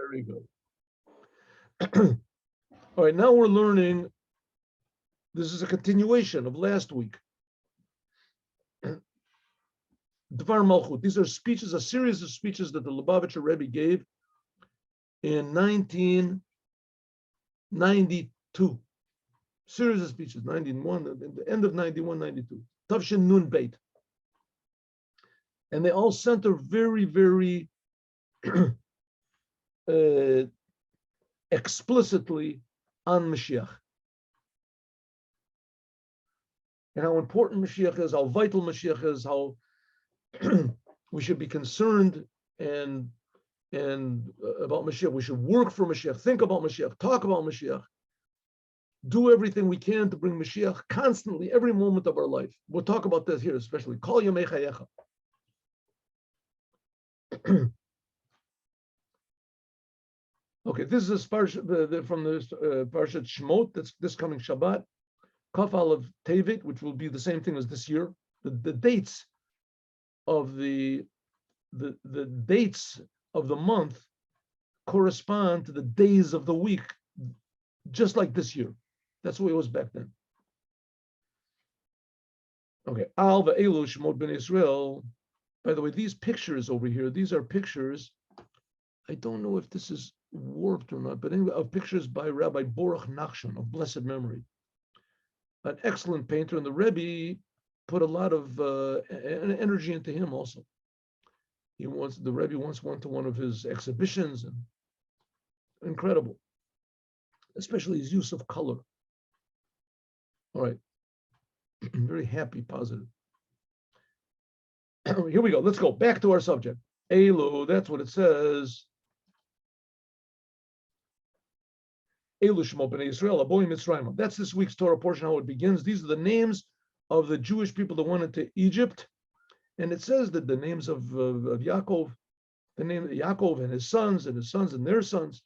Very good. All right, now we're learning. This is a continuation of last week. Dvar Malchut. These are speeches, a series of speeches that the Lubavitcher Rebbe gave in 1992. Series of speeches, 91, at the end of 91, 92. Tavshin Nun Beit. And they all center very, very explicitly on Moshiach. And how important Moshiach is, how vital Moshiach is, how we should be concerned and about Moshiach. We should work for Moshiach, think about Moshiach, talk about Moshiach, do everything we can to bring Moshiach constantly, every moment of our life. We'll talk about this here, especially. Kol Yomei Chayecha. Okay, this is from the Parshat Shemot. That's this coming Shabbat. Kaf Aleph Tevit, which will be the same thing as this year. The dates of the dates of the month correspond to the days of the week, just like this year. That's the way it was back then. Okay, Al ve'elu Shemot ben Israel. By the way, these pictures over here, these are pictures. I don't know if this is warped or not, but anyway, of pictures by Rabbi Baruch Nachshon of blessed memory, an excellent painter, and the Rebbe put a lot of energy into him also. The Rebbe once went to one of his exhibitions, and incredible, especially his use of color. All right, very happy, positive. Here we go. Let's go back to our subject. Elu, that's what it says. Elu Shemo b'nei Yisrael, Aboim Mitzrayim. That's this week's Torah portion, how it begins. These are the names of the Jewish people that went into Egypt. And it says that the names of Yaakov, the name of Yaakov and his sons and their sons.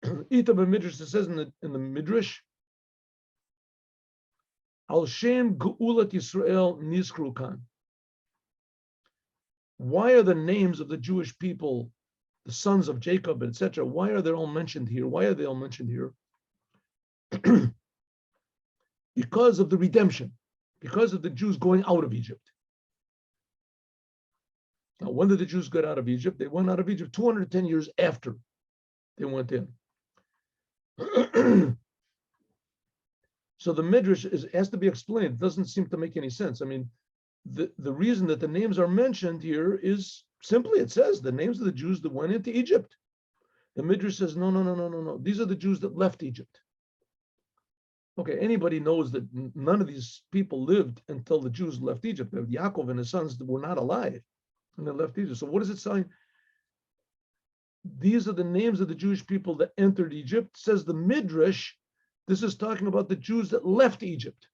Itam and Midrash, it says in the Midrash, Al Shem Geulat Yisrael Nizkru Kan. Why are the names of the Jewish people, the sons of Jacob, etc., why are they all mentioned here? Why are they all mentioned here? Because of the redemption, because of the Jews going out of Egypt. Now, when did the Jews get out of Egypt? They went out of Egypt 210 years after they went in. So the Midrash has to be explained. It doesn't seem to make any sense. I mean, the reason that the names are mentioned here is simply, it says the names of the Jews that went into Egypt. The Midrash says, no. These are the Jews that left Egypt. Okay, anybody knows that none of these people lived until the Jews left Egypt. Yaakov and his sons were not alive when they left Egypt. So what does it say? These are the names of the Jewish people that entered Egypt. Says the Midrash, this is talking about the Jews that left Egypt.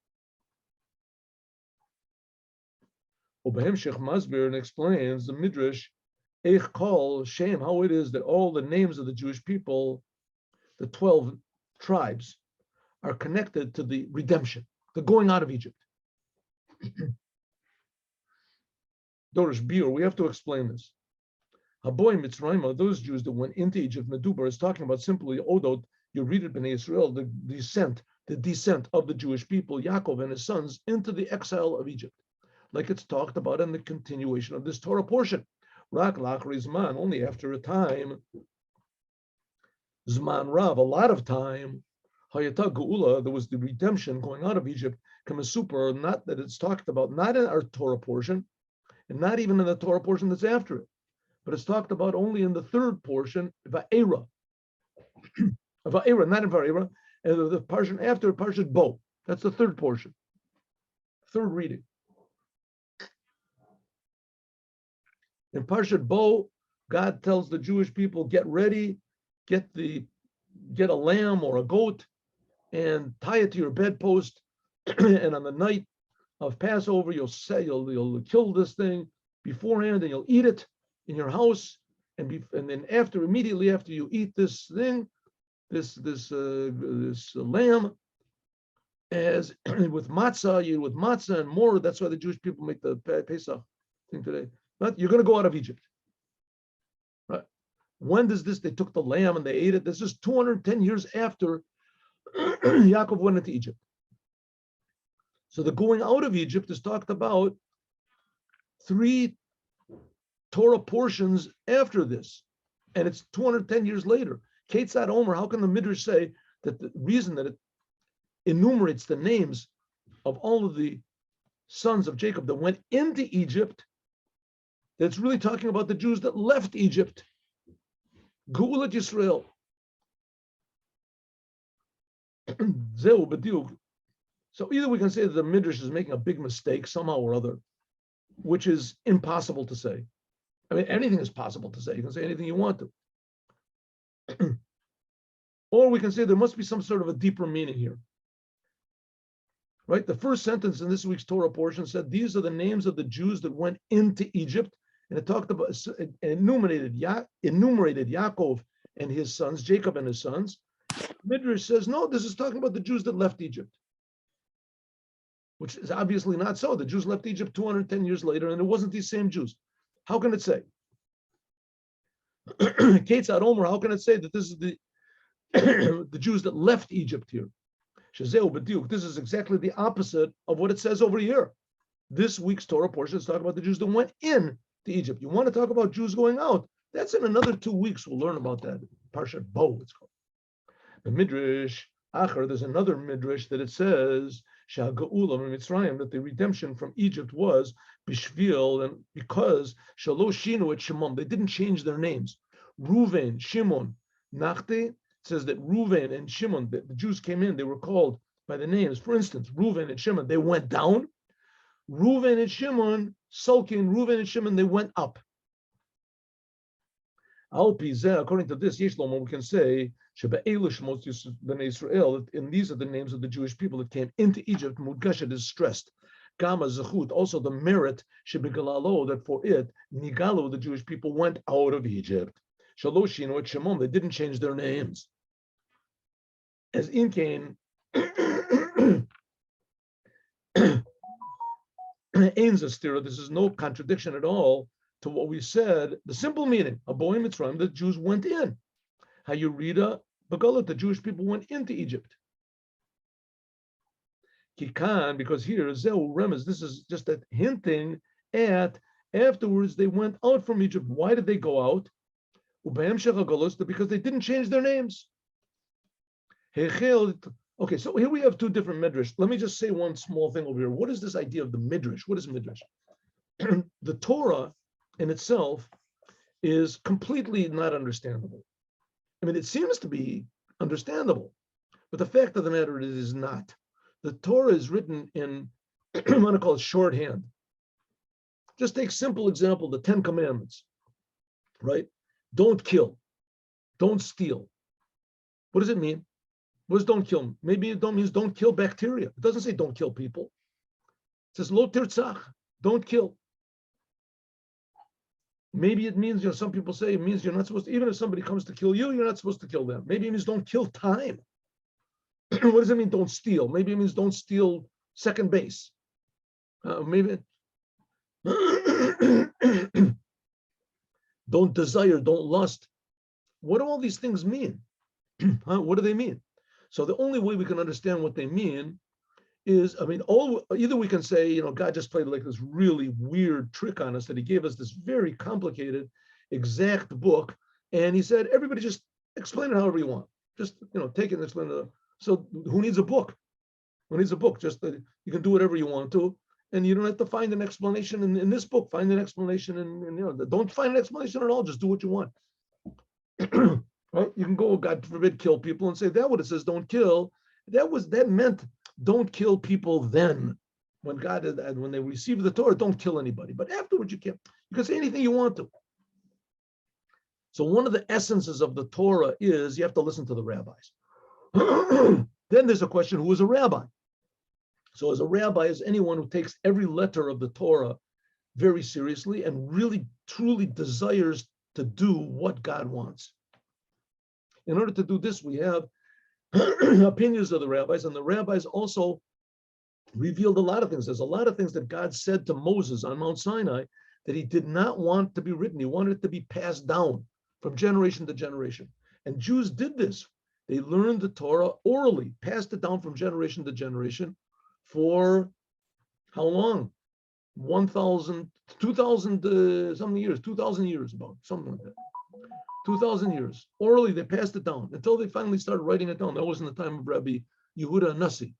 Obahem Sheikh Masbir and explains the Midrash, Eich Kol Shem, how it is that all the names of the Jewish people, the 12 tribes, are connected to the redemption, the going out of Egypt. Dorish Bir, we have to explain this. Haboy Mitzrayim, those Jews that went into Egypt, Medubar is talking about simply Odot, you read it Bnei Israel, the descent of the Jewish people, Yaakov and his sons, into the exile of Egypt, like it's talked about in the continuation of this Torah portion. Rak Lachri Zman, only after a time, Zman Rav, a lot of time, Hayata Geula, there was the redemption going out of Egypt, Kamasuper, not that it's talked about, not in our Torah portion, and not even in the Torah portion that's after it, but it's talked about only in the third portion, Va'era. Va'era, not in Va'era, and the portion after Parshat Bo. That's the third portion, third reading. In Parshat Bo, God tells the Jewish people, get ready, get a lamb or a goat and tie it to your bedpost. And on the night of Passover, you'll kill this thing beforehand and you'll eat it in your house. And then immediately after you eat this thing, this lamb, as with matzah and more. That's why the Jewish people make the Pesach thing today. But you're going to go out of Egypt, right? When does this? They took the lamb and they ate it. This is 210 years after Yaakov went into Egypt. So the going out of Egypt is talked about 3 Torah portions after this, and it's 210 years later. Ketzad Omer, how can the Midrash say that the reason that it enumerates the names of all of the sons of Jacob that went into Egypt, that's really talking about the Jews that left Egypt? Geulat Yisrael. Zeu b'diuk. So either we can say that the Midrash is making a big mistake somehow or other, which is impossible to say. I mean, anything is possible to say. You can say anything you want to. Or we can say there must be some sort of a deeper meaning here. Right? The first sentence in this week's Torah portion said, these are the names of the Jews that went into Egypt. And it talked about, enumerated Yaakov and his sons, Jacob and his sons. Midrash says, no, this is talking about the Jews that left Egypt, which is obviously not so. The Jews left Egypt 210 years later, and it wasn't these same Jews. How can it say? Ketzad Omer, how can it say that this is the the Jews that left Egypt here? Shazeu b'diuk. This is exactly the opposite of what it says over here. This week's Torah portion is talking about the Jews that went in to Egypt. You want to talk about Jews going out? That's in another 2 weeks. We'll learn about that. Parshat Bo, it's called. The Midrash Acher, there's another Midrash that it says Geula Mitzrayim, that the redemption from Egypt was bishvil, and because Shalosh Shinu et Shimon, they didn't change their names. Reuven, Shimon, Nachte says that Reuven and Shimon, the Jews came in, they were called by the names. For instance, Reuven and Shimon, they went down. Reuven and Shimon, sulking, Reuven and Shimon, they went up. According to this, Yeshlom, we can say, Israel, and these are the names of the Jewish people that came into Egypt. Mudgashet is stressed. Gama Zechut, also the merit, Shebegalalo, that for it, Nigalo, the Jewish people went out of Egypt. Shaloshino et Shimon, they didn't change their names. As in Cain, this is no contradiction at all to what we said. The simple meaning, Aboy Mitzrayim, the Jews went in. Hayurida Bagalat, the Jewish people went into Egypt. Kikan, because here, Zeu Remes, this is just that hinting at afterwards they went out from Egypt. Why did they go out? Because they didn't change their names. Okay, so here we have 2 different midrash. Let me just say one small thing over here. What is this idea of the midrash? What is midrash? The Torah in itself is completely not understandable. I mean, it seems to be understandable, but the fact of the matter is it is not. The Torah is written in, I'm going to call it shorthand. Just take simple example, the 10 Commandments, right? Don't kill, don't steal. What does it mean? What does don't kill? Maybe it means don't kill bacteria. It doesn't say don't kill people. It says lo tirtzach, don't kill. Maybe it means, some people say it means you're not supposed to, even if somebody comes to kill you, you're not supposed to kill them. Maybe it means don't kill time. What does it mean don't steal? Maybe it means don't steal second base. Maybe don't desire, don't lust. What do all these things mean? What do they mean? So the only way we can understand what they mean is, either we can say, God just played like this really weird trick on us, that he gave us this very complicated, exact book, and he said, everybody just explain it however you want. Just, take it and explain it. So who needs a book? Who needs a book? Just you can do whatever you want to, and you don't have to find an explanation in this book. Find an explanation, and don't find an explanation at all. Just do what you want. Right? You can go, God forbid, kill people, and say that what it says, don't kill. That meant don't kill people then. When when they received the Torah, don't kill anybody. But afterwards, you can say anything you want to. So one of the essences of the Torah is you have to listen to the rabbis. Then there's a question, who is a rabbi? So as a rabbi is anyone who takes every letter of the Torah very seriously and really, truly desires to do what God wants. In order to do this, we have opinions of the rabbis, and the rabbis also revealed a lot of things. There's a lot of things that God said to Moses on Mount Sinai that he did not want to be written. He wanted it to be passed down. from generation to generation. And Jews did this. They learned the Torah orally, passed it down from generation to generation for how long? 1,000, 2,000 something years, 2,000 years, about something like that. 2,000 years. Orally, they passed it down until they finally started writing it down. That was in the time of Rabbi Yehuda Nasi.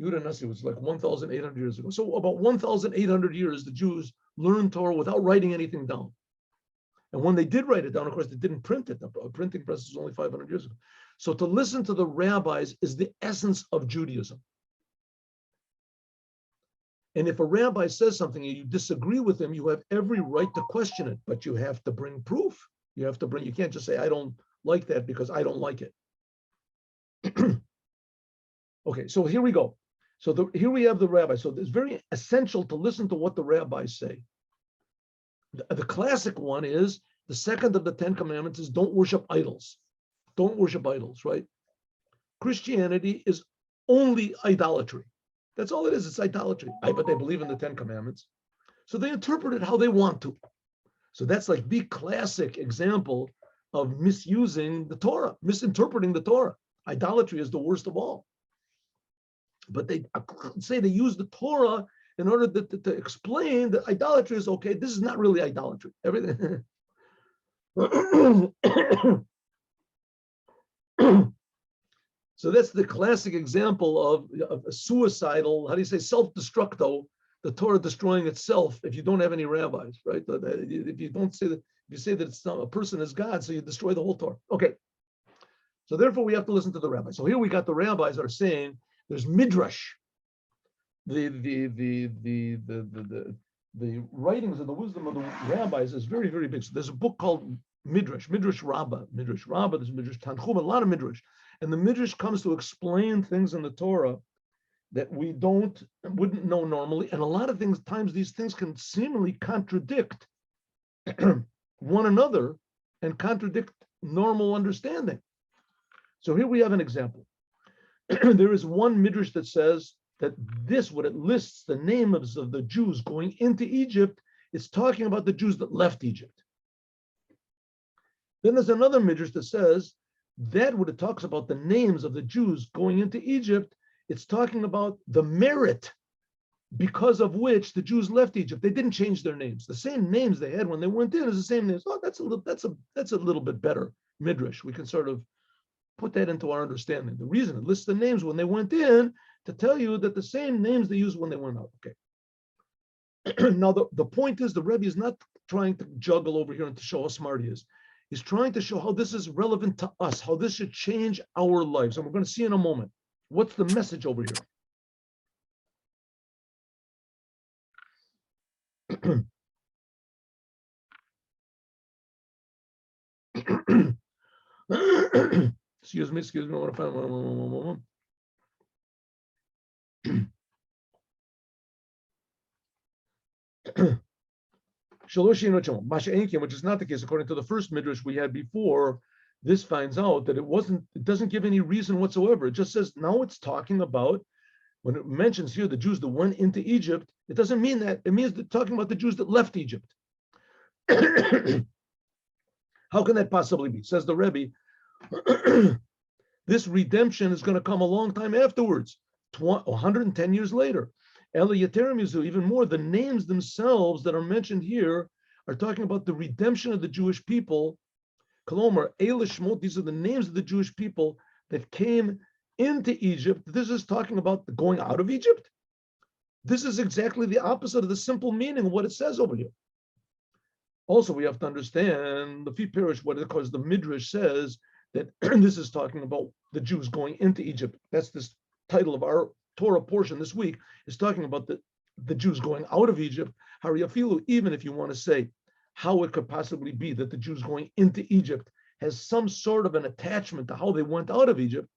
Yehuda Nasi was like 1,800 years ago. So about 1,800 years, the Jews learned Torah without writing anything down. And when they did write it down, of course, they didn't print it. The printing press was only 500 years ago. So to listen to the rabbis is the essence of Judaism. And if a rabbi says something and you disagree with him, you have every right to question it, but you have to bring proof. You can't just say, I don't like that because I don't like it. Okay, so here we go. So here we have the rabbi. So it's very essential to listen to what the rabbis say. The classic one is, the second of the 10 commandments is don't worship idols. Don't worship idols, right? Christianity is only idolatry. That's all it is. It's idolatry. But they believe in the 10 commandments. So they interpret it how they want to. So that's like the classic example of misusing the Torah, misinterpreting the Torah. Idolatry is the worst of all. But they say they use the Torah in order to explain that idolatry is okay. This is not really idolatry. Everything. So that's the classic example of a suicidal, how do you say, self-destructo, the Torah destroying itself if you don't have any rabbis, right? If you don't say that, if you say that it's not, a person is God, so you destroy the whole Torah. Okay. So therefore we have to listen to the rabbis. So here we got the rabbis are saying there's midrash. The writings and the wisdom of the rabbis is very, very big. So there's a book called Midrash Rabbah, there's Midrash Tanchum, a lot of Midrash. And the Midrash comes to explain things in the Torah that we wouldn't know normally. And a lot of times these things can seemingly contradict one another and contradict normal understanding. So here we have an example. There is one Midrash that says that when it lists the names of the Jews going into Egypt, it's talking about the Jews that left Egypt. Then there's another Midrash that says that when it talks about the names of the Jews going into Egypt, it's talking about the merit because of which the Jews left Egypt. They didn't change their names. The same names they had when they went in is the same names. Oh, that's a little bit better Midrash. We can sort of put that into our understanding. The reason it lists the names when they went in to tell you that the same names they used when they went out. Okay. Now the point is, the Rebbe is not trying to juggle over here and to show how smart he is. He's trying to show how this is relevant to us, how this should change our lives. And we're going to see in a moment. What's the message over here? Excuse me, I want to find one. Which is not the case according to the first midrash we had before. This finds out that it doesn't give any reason whatsoever. It just says now it's talking about, when it mentions here the Jews that went into Egypt, it doesn't mean that. It means that talking about the Jews that left Egypt. How can that possibly be? Says the Rebbe, this redemption is going to come a long time afterwards, 110 years later. Even more, the names themselves that are mentioned here are talking about the redemption of the Jewish people. Kolomar, Shmot, these are the names of the Jewish people that came into Egypt. This is talking about the going out of Egypt. This is exactly the opposite of the simple meaning of what it says over here. Also, we have to understand the Fi Parish, because the Midrash says that this is talking about the Jews going into Egypt. That's this title of our Torah portion this week, is talking about the Jews going out of Egypt. Hariyafilu, even if you want to say how it could possibly be that the Jews going into Egypt has some sort of an attachment to how they went out of Egypt,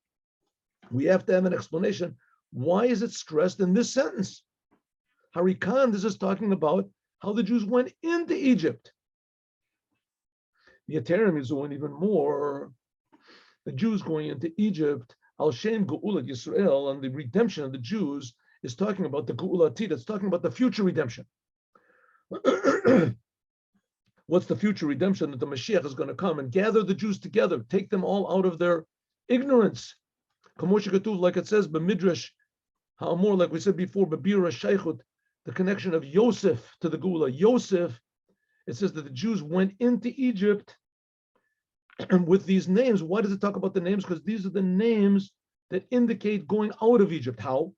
we have to have an explanation. Why is it stressed in this sentence? Harikan, this is talking about how the Jews went into Egypt. The Aterim is doing even more. The Jews going into Egypt, Al Shem Geulat Yisrael, and the redemption of the Jews is talking about the Geula Atid. It's talking about the future redemption. What's the future redemption? That the Moshiach is going to come and gather the Jews together, take them all out of their ignorance. Like it says, B'midrash, how more, like we said before, B'bira Sheichut, the connection of Yosef to the Geula. Yosef, it says that the Jews went into Egypt and with these names. Why does it talk about the names? Because these are the names that indicate going out of Egypt. How?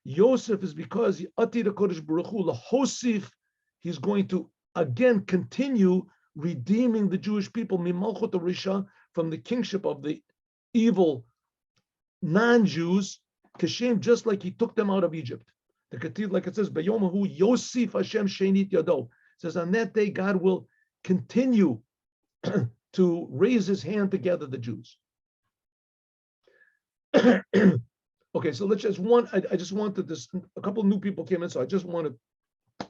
Yosef is because Atira Kodesh Baruch Hu Lahosif, he's going to again continue redeeming the Jewish people Malchut Risha, from the kingship of the evil non-Jews, Kashem, just like he took them out of Egypt. The Ketiv, like it says, Bayomahu Yosef Hashem Shenit Yado. It says on that day God will continue to raise his hand to gather the Jews. Okay, so let's just I just wanted this, a couple of new people came in, so I just want to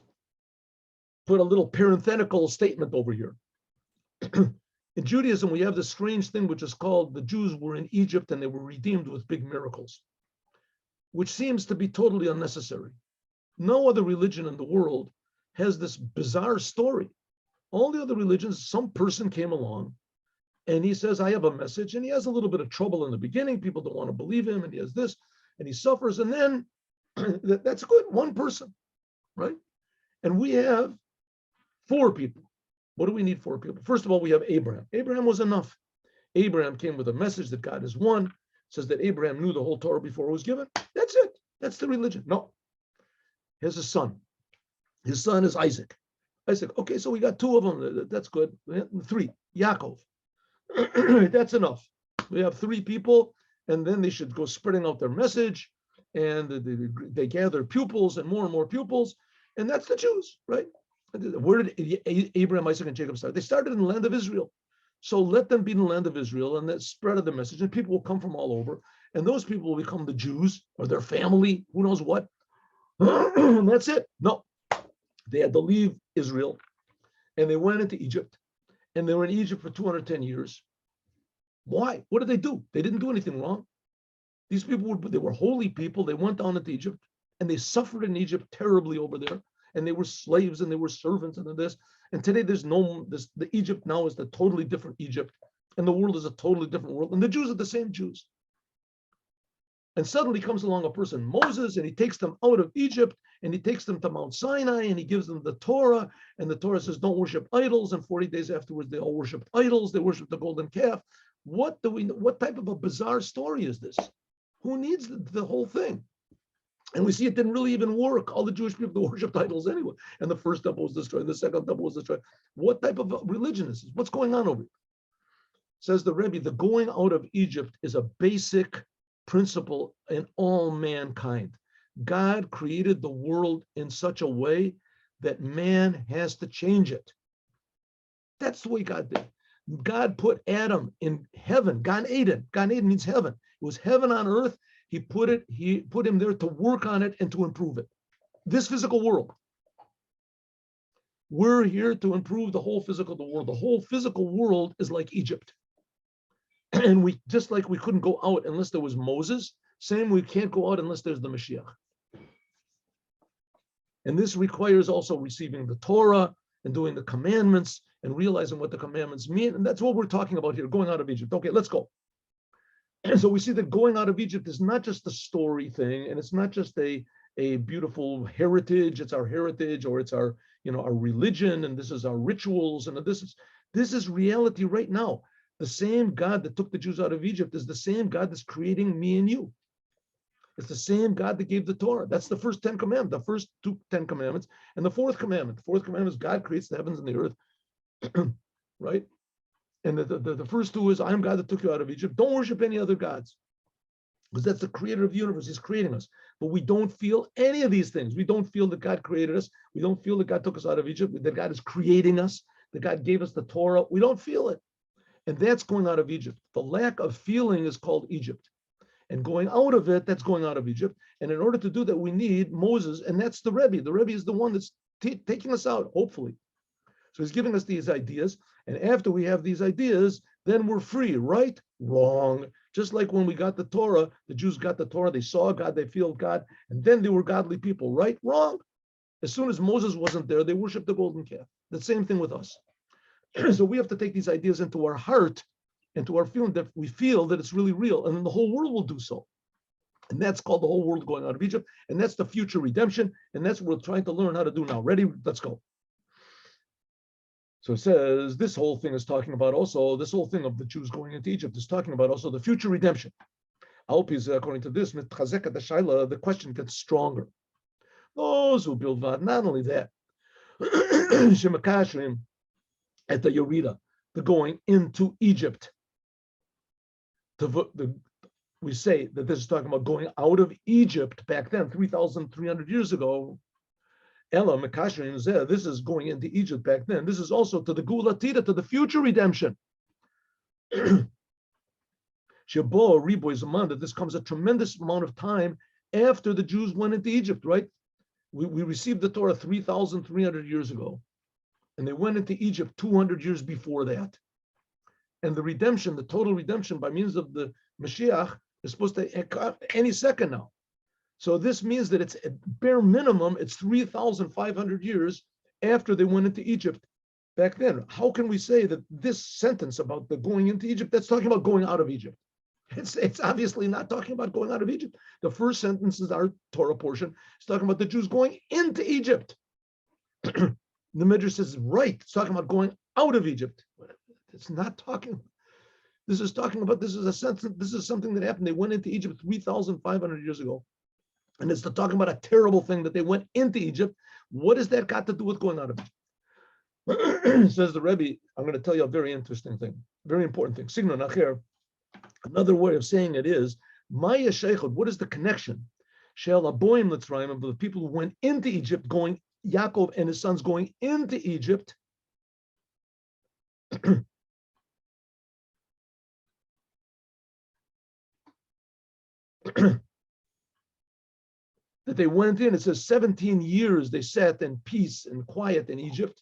put a little parenthetical statement over here. In Judaism, we have this strange thing which is called the Jews were in Egypt and they were redeemed with big miracles, which seems to be totally unnecessary. No other religion in the world has this bizarre story. All the other religions, some person came along and he says, I have a message, and he has a little bit of trouble in the beginning. People don't want to believe him, and he has this, and he suffers, and then that's good, one person, right? And we have 4 people. What do we need 4 people? First of all, we have Abraham. Abraham was enough. Abraham came with a message that God is one. It says that Abraham knew the whole Torah before it was given. That's it. That's the religion. No. He has a son. His son is Isaac. Isaac. Okay, so we got 2 of them. That's good. 3. Yaakov. That's enough. We have 3 people, and then they should go spreading out their message, and they gather pupils and more pupils, and that's the Jews, right? Where did Abraham, Isaac, and Jacob start? They started in the land of Israel. So let them be in the land of Israel, and that spread of the message, and people will come from all over, and those people will become the Jews or their family, who knows what. And that's it. No, they had to leave Israel, and they went into Egypt, and they were in Egypt for 210 years. Why? What did they do? They didn't do anything wrong. These people they were holy people. They went down into Egypt, and they suffered in Egypt terribly over there. And they were slaves, and they were servants, and this. And today the Egypt now is the totally different Egypt, and the world is a totally different world. And the Jews are the same Jews. And suddenly comes along a person, Moses, and he takes them out of Egypt, and he takes them to Mount Sinai, and he gives them the Torah, and the Torah says, don't worship idols. And 40 days afterwards, they all worshiped idols. They worshiped the golden calf. What type of a bizarre story is this? Who needs the whole thing? And we see it didn't really even work. All the Jewish people worshipped idols anyway. And the first temple was destroyed. The second temple was destroyed. What type of religion is this? What's going on over here? Says the Rebbe, the going out of Egypt is a basic principle in all mankind. God created the world in such a way that man has to change it. That's the way God did. God put Adam in heaven, Gan Eden. Gan Eden means heaven. It was heaven on earth. He put him there to work on it and to improve it. This physical world. We're here to improve the whole physical world. The whole physical world is like Egypt. And we, just like we couldn't go out unless there was Moses, same we can't go out unless there's the Moshiach. And this requires also receiving the Torah and doing the commandments and realizing what the commandments mean. And that's what we're talking about here, going out of Egypt. Okay, let's go. And so we see that going out of Egypt is not just a story thing, and it's not just a beautiful heritage. It's our heritage, or it's our religion, and this is our rituals, and this is reality right now. The same God that took the Jews out of Egypt is the same God that's creating me and you. It's the same God that gave the Torah. That's the first 10 commandments, the first 2 10 commandments, and the 4th commandment. The 4th commandment is God creates the heavens and the earth, right? And the first 2 is, I am God that took you out of Egypt. Don't worship any other gods. Because that's the creator of the universe. He's creating us. But we don't feel any of these things. We don't feel that God created us. We don't feel that God took us out of Egypt, that God is creating us, that God gave us the Torah. We don't feel it. And that's going out of Egypt. The lack of feeling is called Egypt. And going out of it, that's going out of Egypt. And in order to do that, we need Moses. And that's the Rebbe. The Rebbe is the one that's taking us out, hopefully. So he's giving us these ideas. And after we have these ideas, then we're free, right? Wrong. Just like when we got the Torah, the Jews got the Torah, they saw God, they feel God, and then they were godly people, right? Wrong. As soon as Moses wasn't there, they worshiped the golden calf. The same thing with us. So we have to take these ideas into our heart, into our feeling, that we feel that it's really real, and then the whole world will do so. And that's called the whole world going out of Egypt, and that's the future redemption, and that's what we're trying to learn how to do now. Ready? Let's go. So it says this whole thing is talking about also, this whole thing of the Jews going into Egypt is talking about also the future redemption. I hope he's, according to this, the question gets stronger. Those who build Dvar, not only that, Shemakashrim at the Yerida, the going into Egypt. We say that this is talking about going out of Egypt back then, 3,300 years ago. Ella Mekashrim Zeh, this is going into Egypt back then. This is also to the Geula Tida, to the future redemption. Shabo Rebo is a man that this comes a tremendous amount of time after the Jews went into Egypt, right? We received the Torah 3,300 years ago, and they went into Egypt 200 years before that. And the redemption, the total redemption by means of the Moshiach, is supposed to any second now. So this means that it's at bare minimum, it's 3,500 years after they went into Egypt back then. How can we say that this sentence about the going into Egypt, that's talking about going out of Egypt? It's obviously not talking about going out of Egypt. The first sentence is our Torah portion. It's talking about the Jews going into Egypt. The Midrash says, right, it's talking about going out of Egypt. It's not talking. This is talking about, this is a sentence, this is something that happened. They went into Egypt 3,500 years ago. And it's talking about a terrible thing that they went into Egypt. What has that got to do with going out of Egypt? Says the Rebbe, I'm going to tell you a very interesting thing, very important thing. Signo Nacher. Another way of saying it is, Maya Sheikhot, what is the connection? Shel Aboim Litzrayim, of the people who went into Egypt, going, Yaakov and his sons going into Egypt. That they went in, it says 17 years they sat in peace and quiet in Egypt.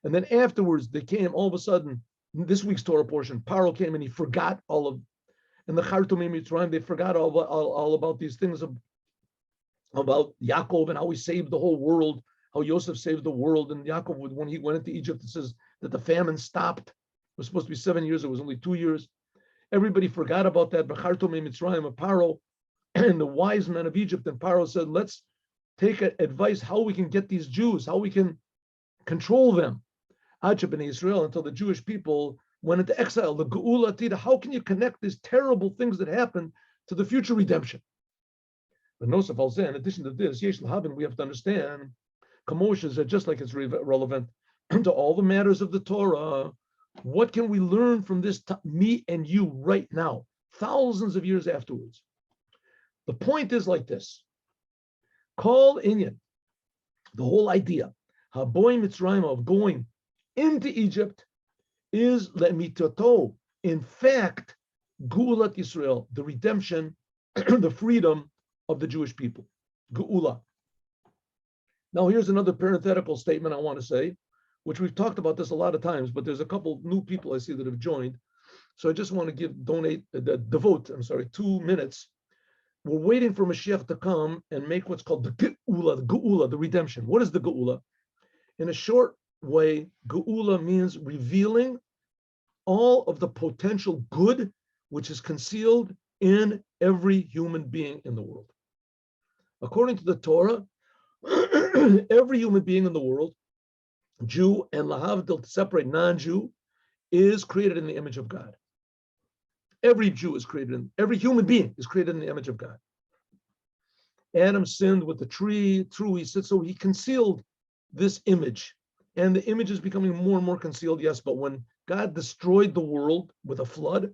And then afterwards they came all of a sudden, this week's Torah portion, Paro came and he forgot all of, and the Chartumim Mitzrayim, they forgot all about these things about Yaakov and how he saved the whole world, how Yosef saved the world. And Yaakov, when he went into Egypt, it says that the famine stopped. It was supposed to be 7 years, it was only 2 years. Everybody forgot about that. B'chartumim Mitzrayim of Paro and the wise men of Egypt. And Paro said, let's take advice how we can get these Jews, how we can control them. Ajab in Israel, until the Jewish people went into exile, the Geula Tida. How can you connect these terrible things that happened to the future redemption? But Nosaf al in addition to this, Yesh Lahabin, we have to understand, Kamosha, just like it's relevant to all the matters of the Torah. What can we learn from this, me and you, right now, thousands of years afterwards? The point is like this. Call Inyan, the whole idea, Haboy Mitzrayim, of going into Egypt, is lemitoto. In fact, Geulat Yisrael, the redemption, the freedom of the Jewish people. Geula. Now, here's another parenthetical statement I want to say, which we've talked about this a lot of times, but there's a couple new people I see that have joined. So I just want to devote 2 minutes. We're waiting for Moshiach to come and make what's called the Geula, the redemption. What is the Geula? In a short way, Geula means revealing all of the potential good which is concealed in every human being in the world. According to the Torah, every human being in the world, Jew and lahavdil, to separate non-Jew, is created in the image of God. Every Jew is created every human being is created in the image of God. Adam sinned with the tree, true, he said, so he concealed this image. And the image is becoming more and more concealed, yes, but when God destroyed the world with a flood,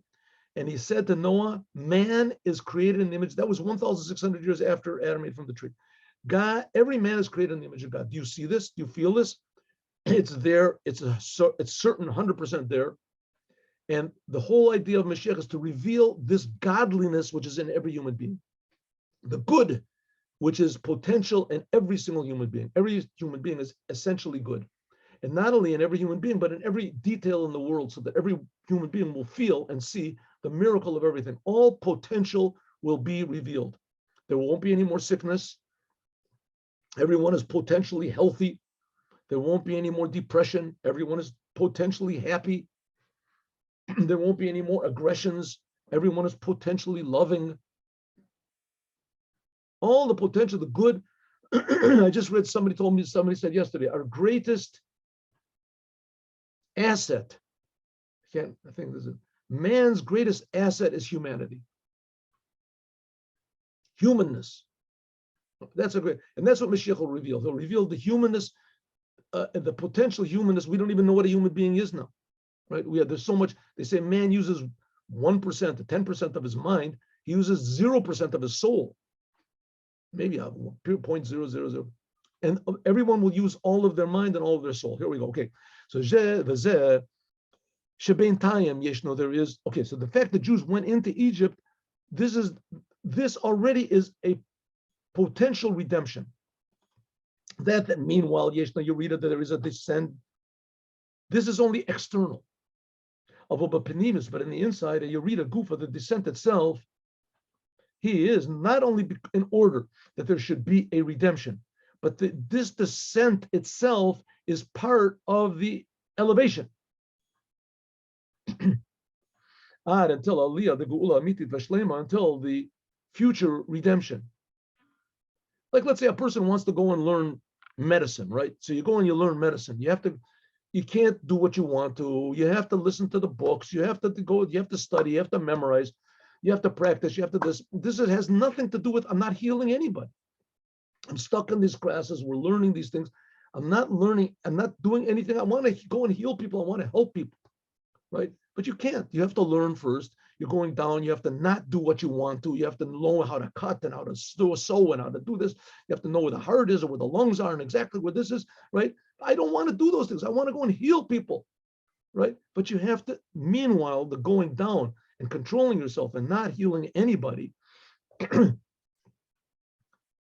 and he said to Noah, man is created in the image, that was 1,600 years after Adam ate from the tree. God, every man is created in the image of God. Do you see this? Do you feel this? It's there. It's certain 100% there. And the whole idea of Moshiach is to reveal this godliness which is in every human being. The good, which is potential in every single human being. Every human being is essentially good. And not only in every human being, but in every detail in the world, so that every human being will feel and see the miracle of everything. All potential will be revealed. There won't be any more sickness. Everyone is potentially healthy. There won't be any more depression. Everyone is potentially happy. There won't be any more aggressions. Everyone is potentially loving. All the potential, the good. I just read, somebody said yesterday, our greatest asset, I think this is man's greatest asset is humanity. Humanness. That's and that's what Moshiach will reveal. He'll reveal the humanness, the potential humanness. We don't even know what a human being is now, right? There's so much. They say man uses 1% to 10% of his mind. He uses 0% of his soul. Maybe 0.000. And everyone will use all of their mind and all of their soul. Here we go. Okay. So there is, okay, so the fact that Jews went into Egypt, this already is a potential redemption. That meanwhile, Yeshno, you read it, that there is a descent. This is only external. But in the inside, you read a goof of the descent itself, he is not only in order that there should be a redemption, but this descent itself is part of the elevation. Until Aliyah, the GEULA Amitit Vashlema, until the future redemption. Like, let's say a person wants to go and learn medicine, right? So you go and you learn medicine. You can't do what you want to. You have to listen to the books. You have to go, you have to study, you have to memorize, you have to practice, you have to this. This has nothing to do with, I'm not healing anybody. I'm stuck in these classes. We're learning these things. I'm not learning. I'm not doing anything. I want to go and heal people. I want to help people, right? But you can't. You have to learn first. You're going down. You have to not do what you want to. You have to know how to cut and how to sew and how to do this. You have to know where the heart is or where the lungs are and exactly where this is, right? I don't want to do those things. I want to go and heal people, right? But you have to, meanwhile, the going down and controlling yourself and not healing anybody,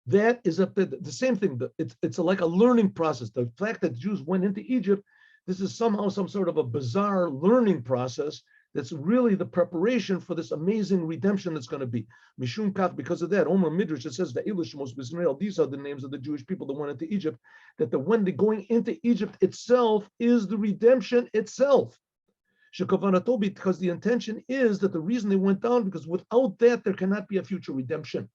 that is the same thing. It's like a learning process. The fact that Jews went into Egypt, this is somehow some sort of a bizarre learning process that's really the preparation for this amazing redemption that's going to be. Mishum Kach, because of that, Omer Midrash, it says, these are the names of the Jewish people that went into Egypt, that when they're going into Egypt itself is the redemption itself. Because the intention is that the reason they went down, because without that, there cannot be a future redemption.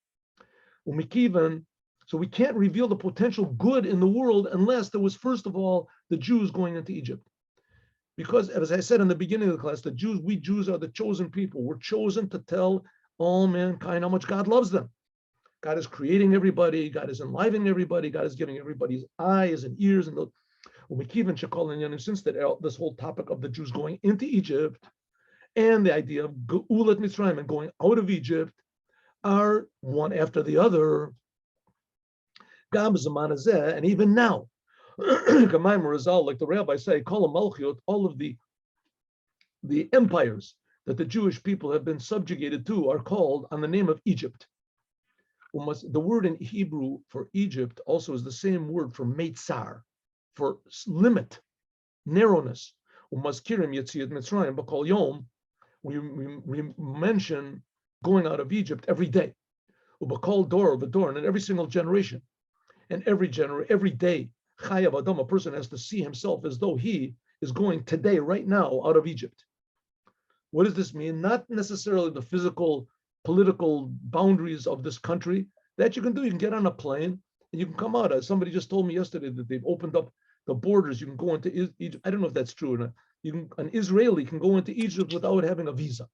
So we can't reveal the potential good in the world unless there was, first of all, the Jews going into Egypt. Because, as I said in the beginning of the class, we Jews are the chosen people. We're chosen to tell all mankind how much God loves them. God is creating everybody. God is enlivening everybody. God is giving everybody's eyes and ears. And since that this whole topic of the Jews going into Egypt and the idea of Geulat Mitzrayim and going out of Egypt are one after the other. And even now, like the rabbis say, Malchut, all of the empires that the Jewish people have been subjugated to are called on the name of Egypt. The word in Hebrew for Egypt also is the same word for Meitzar, for limit, narrowness. We mention going out of Egypt every day. And in every single generation. And every day, Chayav Adam, a person has to see himself as though he is going today, right now, out of Egypt. What does this mean? Not necessarily the physical, political boundaries of this country. That you can do. You can get on a plane and you can come out. As somebody just told me yesterday that they've opened up the borders. You can go into Egypt. I don't know if that's true or not. An Israeli can go into Egypt without having a visa.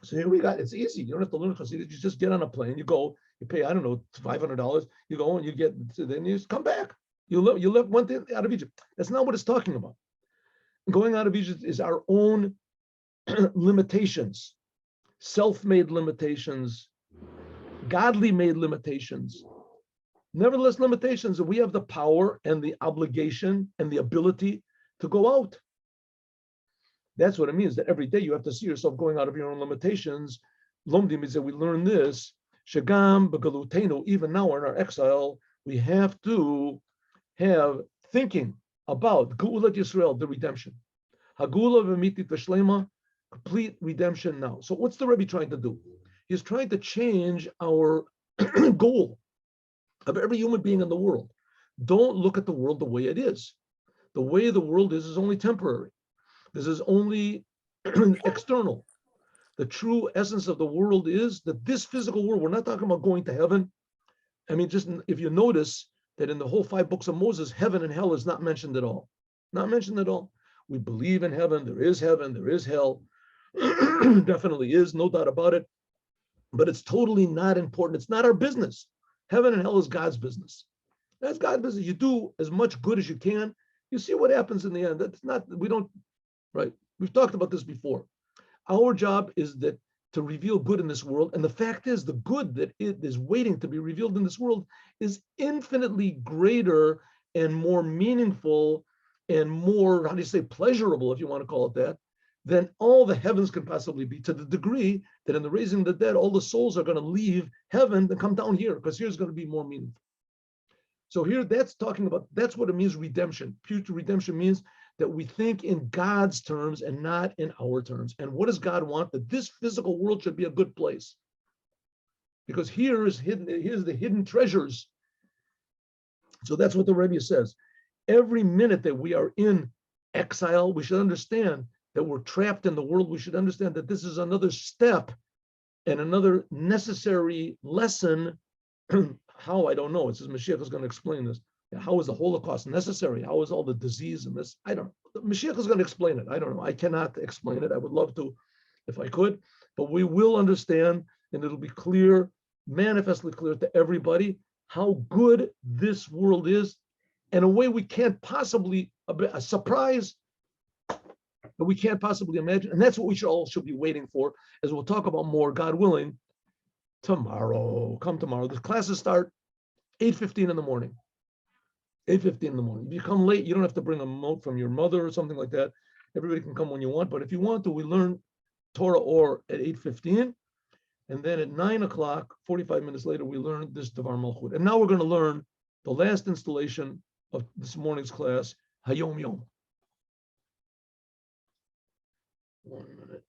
So here we got, it's easy. You don't have to learn Chassidus. You just get on a plane, you go, you pay, I don't know, $500. You go and you get, then you just come back. You left one thing out of Egypt. That's not what it's talking about. Going out of Egypt is our own limitations, self-made limitations, godly made limitations. Nevertheless, limitations, and we have the power and the obligation and the ability to go out. That's what it means, that every day you have to see yourself going out of your own limitations. Lomdim means that we learn this. Shagam b'galutenu, even now in our exile, we have to have thinking about Geulat Yisrael, the redemption. Hagula v'mitit v'shlema, complete redemption now. So what's the Rebbe trying to do? He's trying to change our goal of every human being in the world. Don't look at the world the way it is. The way the world is only temporary. This is only external. The true essence of the world is that this physical world, we're not talking about going to heaven. I mean, just if you notice that in the whole 5 books of Moses, heaven and hell is not mentioned at all. Not mentioned at all. We believe in heaven, there is hell. Definitely is, no doubt about it. But it's totally not important. It's not our business. Heaven and hell is God's business. That's God's business. You do as much good as you can. You see what happens in the end. That's not, we don't, right? We've talked about this before. Our job is that to reveal good in this world. And the fact is, the good that it is waiting to be revealed in this world is infinitely greater and more meaningful and more, how do you say, pleasurable, if you want to call it that, than all the heavens can possibly be, to the degree that in the raising of the dead, all the souls are going to leave heaven and come down here, because here's going to be more meaningful. So here, that's talking about, that's what it means, redemption. Future redemption means that we think in God's terms and not in our terms. And what does God want? That this physical world should be a good place. Because here's the hidden treasures. So that's what the Rebbe says. Every minute that we are in exile, we should understand that we're trapped in the world. We should understand that this is another step and another necessary lesson. How, I don't know. It says Moshiach is going to explain this. How is the Holocaust necessary? How is all the disease and this? I don't know. Moshiach is going to explain it. I don't know. I cannot explain it. I would love to if I could, but we will understand, and it'll be clear, manifestly clear to everybody, how good this world is in a way we can't possibly, a surprise that we can't possibly imagine. And that's what we should be waiting for, as we'll talk about more, God willing, tomorrow. Come tomorrow. The classes start 8:15 in the morning. 8:15 in the morning. If you come late, you don't have to bring a note from your mother or something like that. Everybody can come when you want. But if you want to, we learn Torah or at 8:15. And then at 9 o'clock, 45 minutes later, we learn this Dvar Malchut. And now we're going to learn the last installation of this morning's class, Hayom Yom. 1 minute.